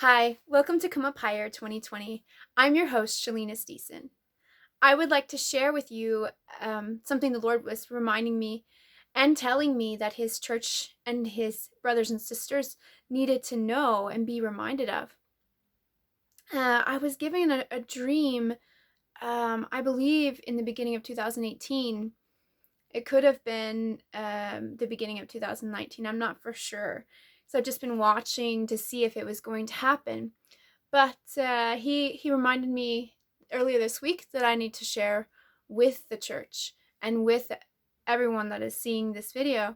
Hi, welcome to Come Up Higher 2020. I'm your host, Shalina Steeson. I would like to share with you something the Lord was reminding me and telling me that His church and His brothers and sisters needed to know and be reminded of. I was given a dream, I believe, in the beginning of 2018. It could have been the beginning of 2019. I'm not for sure. So I've just been watching to see if it was going to happen. But he reminded me earlier this week that I need to share with the church and with everyone that is seeing this video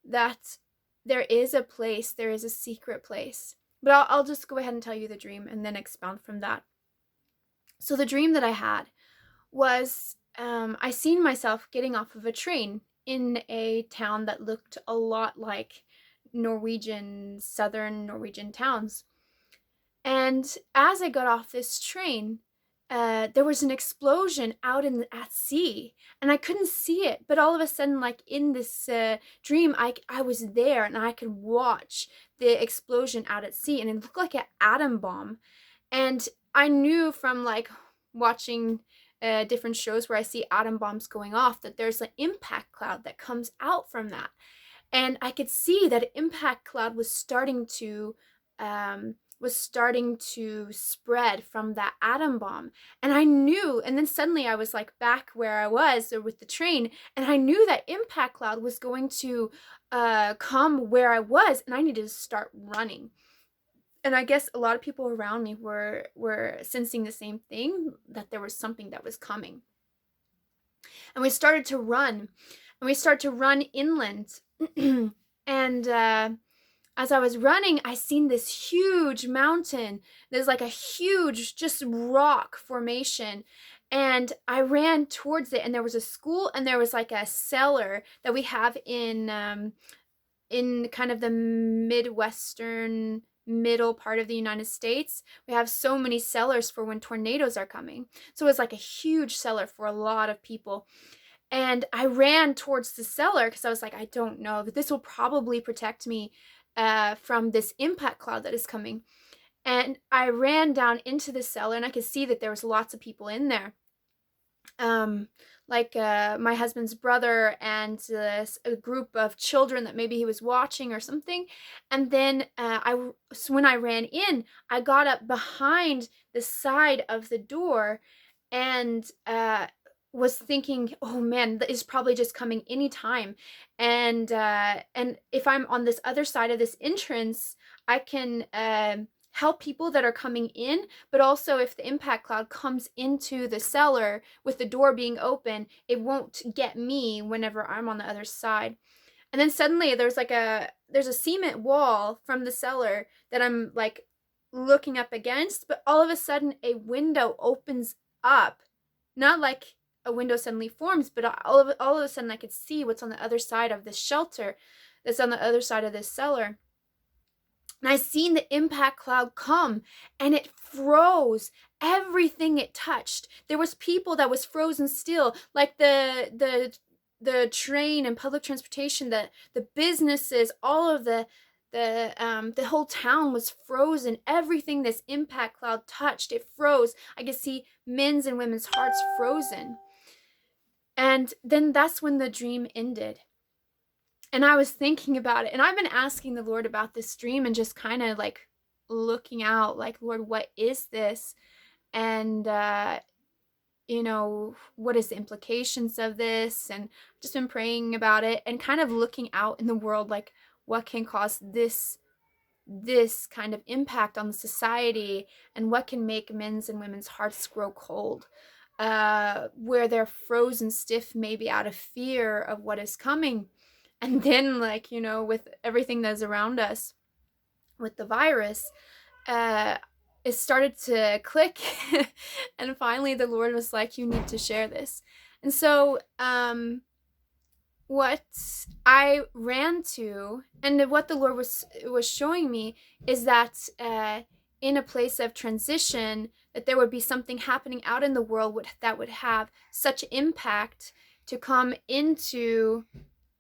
that there is a place, there is a secret place. But I'll just go ahead and tell you the dream and then expound from that. So the dream that I had was I seen myself getting off of a train in a town that looked a lot like southern Norwegian towns. And as I got off this train, there was an explosion out at sea, and I couldn't see it. But all of a sudden, like in this dream, I was there, and I could watch the explosion out at sea, and it looked like an atom bomb. And I knew from like watching different shows where I see atom bombs going off that there's an impact cloud that comes out from that. And I could see that impact cloud was starting to spread from that atom bomb. And I knew, and then suddenly I was like back where I was with the train, and I knew that impact cloud was going to come where I was, and I needed to start running. And I guess a lot of people around me were sensing the same thing, that there was something that was coming. And we started to run, and we started to run inland. And as I was running, I seen this huge mountain. There's like a huge just rock formation. And I ran towards it, and there was a school, and there was like a cellar that we have in kind of the Midwestern middle part of the United States. We have so many cellars for when tornadoes are coming. So it was like a huge cellar for a lot of people. And I ran towards the cellar because I was like, I don't know, but this will probably protect me from this impact cloud that is coming. And I ran down into the cellar, and I could see that there was lots of people in there. Like my husband's brother and a group of children that maybe he was watching or something. And then when I ran in, I got up behind the side of the door and was thinking, oh man, that is probably just coming anytime. And if I'm on this other side of this entrance, I can help people that are coming in. But also, if the impact cloud comes into the cellar with the door being open, it won't get me whenever I'm on the other side. And then suddenly there's a cement wall from the cellar that I'm like looking up against, but all of a sudden a window opens up. Not like a window suddenly forms, but all of a sudden I could see what's on the other side of this shelter that's on the other side of this cellar. And I seen the impact cloud come, and it froze everything it touched. There was people that was frozen still, like the train and public transportation, the businesses, all of the whole town was frozen. Everything this impact cloud touched, it froze. I could see men's and women's hearts frozen. And then that's when the dream ended. And I was thinking about it, and I've been asking the Lord about this dream and just kind of like looking out, like, Lord, what is this? And what is the implications of this? And just been praying about it and kind of looking out in the world, like, what can cause this kind of impact on the society, and what can make men's and women's hearts grow cold, where they're frozen stiff, maybe out of fear of what is coming. And then, like, with everything that's around us, with the virus, it started to click. And finally the Lord was like, you need to share this. And so what I ran to, and what the Lord was showing me, is that in a place of transition, that there would be something happening out in the world that would have such impact to come into